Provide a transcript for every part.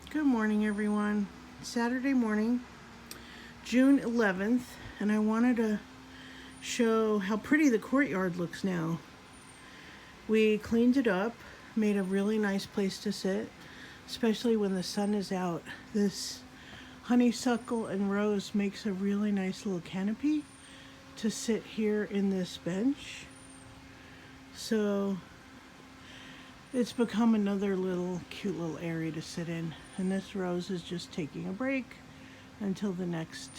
Good morning, everyone. Saturday morning, June 11th, and I wanted to show how pretty the courtyard looks now. We cleaned it up, made a really nice place to sit, especially when the sun is out. This honeysuckle and rose makes a really nice little canopy to sit here in this bench. So it's become another cute little area to sit in. And this rose is just taking a break until the next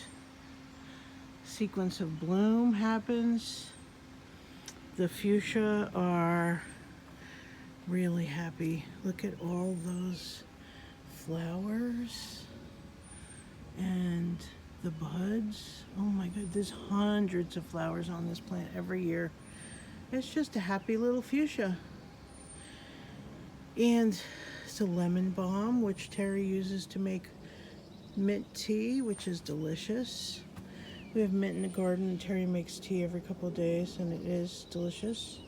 sequence of bloom happens. The fuchsia are really happy. Look at all those flowers and the buds. Oh my god, there's hundreds of flowers on this plant every year. It's just a happy little fuchsia. And it's a lemon balm, which Terry uses to make mint tea, which is delicious. We have mint in the garden, and Terry makes tea every couple of days, and it is delicious.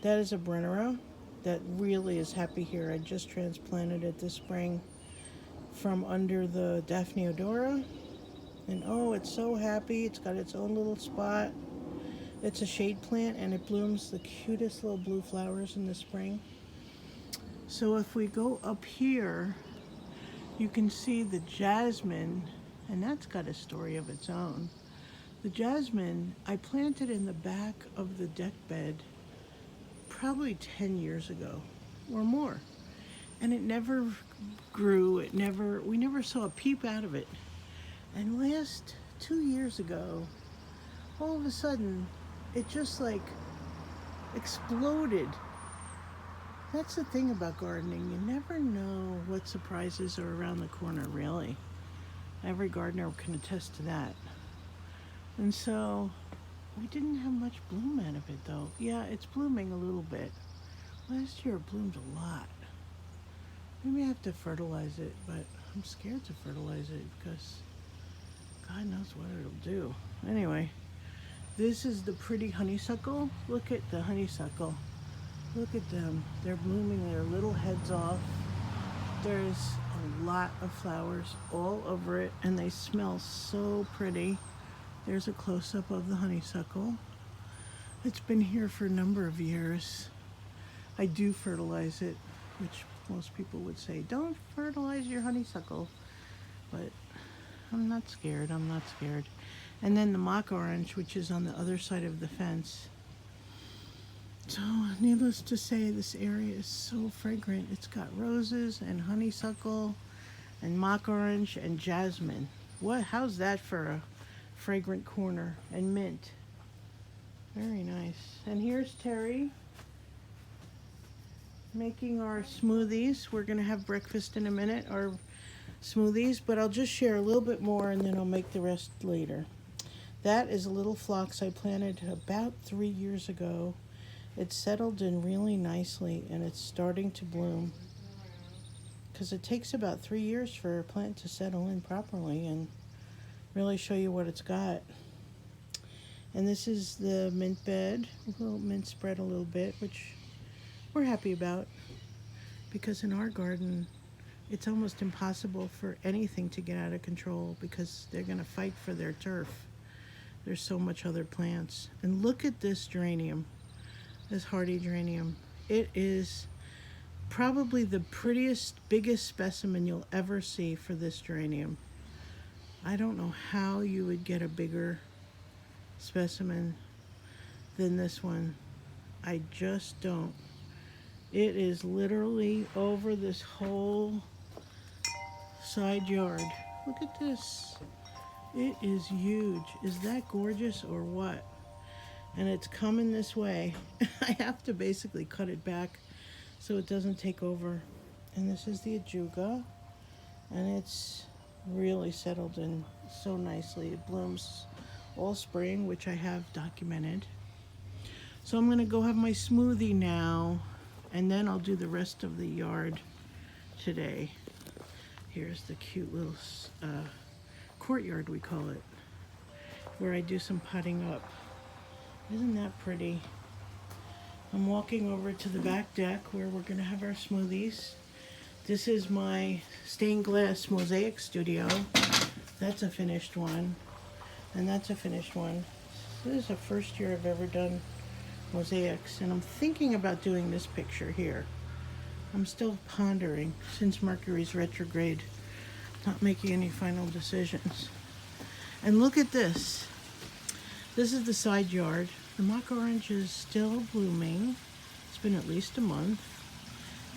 That is a Brennera that really is happy here. I just transplanted it this spring from under the Daphne odora. And oh, it's so happy. It's got its own little spot. It's a shade plant, and it blooms the cutest little blue flowers in the spring. So if we go up here, you can see the jasmine, and that's got a story of its own. The jasmine, I planted in the back of the deck bed probably 10 years ago or more. And it never grew, we never saw a peep out of it. And last 2 years ago, all of a sudden, it just like exploded. That's the thing about gardening. You never know what surprises are around the corner, really. Every gardener can attest to that. And so, we didn't have much bloom out of it, though. Yeah, it's blooming a little bit. Last year, it bloomed a lot. Maybe I have to fertilize it, but I'm scared to fertilize it because God knows what it'll do. Anyway, this is the pretty honeysuckle. Look at the honeysuckle. Look at them. They're blooming their little heads off. There's a lot of flowers all over it, and they smell so pretty. There's a close-up of the honeysuckle. It's been here for a number of years. I do fertilize it, which most people would say, don't fertilize your honeysuckle. But I'm not scared. And then the mock orange, which is on the other side of the fence. So, needless to say, this area is so fragrant. It's got roses and honeysuckle and mock orange and jasmine. How's that for a fragrant corner? And mint. Very nice. And here's Terry making our smoothies. We're going to have breakfast in a minute, our smoothies, but I'll just share a little bit more and then I'll make the rest later. That is a little phlox I planted about 3 years ago. It's settled in really nicely, and it's starting to bloom because it takes about 3 years for a plant to settle in properly and really show you what it's got. And this is the mint bed. A little mint spread a little bit, which we're happy about because in our garden, it's almost impossible for anything to get out of control because they're going to fight for their turf. There's so much other plants. And look at this geranium. This hardy geranium. It is probably the prettiest, biggest specimen you'll ever see for this geranium. I don't know how you would get a bigger specimen than this one. I just don't. It is literally over this whole side yard. Look at this. It is huge. Is that gorgeous or what? And it's coming this way. I have to basically cut it back so it doesn't take over. And this is the ajuga, and it's really settled in so nicely. It blooms all spring, which I have documented. So I'm going to go have my smoothie now, and then I'll do the rest of the yard today. Here's the cute little courtyard, we call it, where I do some potting up. Isn't that pretty? I'm walking over to the back deck where we're going to have our smoothies. This is my stained glass mosaic studio. That's a finished one. And that's a finished one. This is the first year I've ever done mosaics, and I'm thinking about doing this picture here. I'm still pondering since Mercury's retrograde, not making any final decisions. And look at this. This is the side yard. The mock orange is still blooming. It's been at least a month.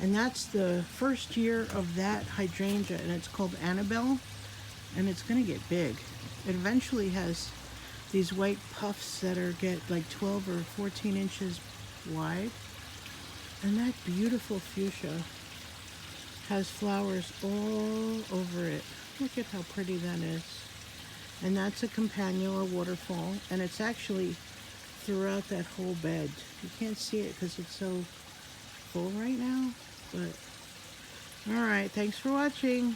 And that's the first year of that hydrangea, and it's called Annabelle, and it's gonna get big. It eventually has these white puffs that get like 12 or 14 inches wide. And that beautiful fuchsia has flowers all over it. Look at how pretty that is. And that's a campanula waterfall, and it's actually throughout that whole bed. You can't see it because it's so full right now, but all right, thanks for watching.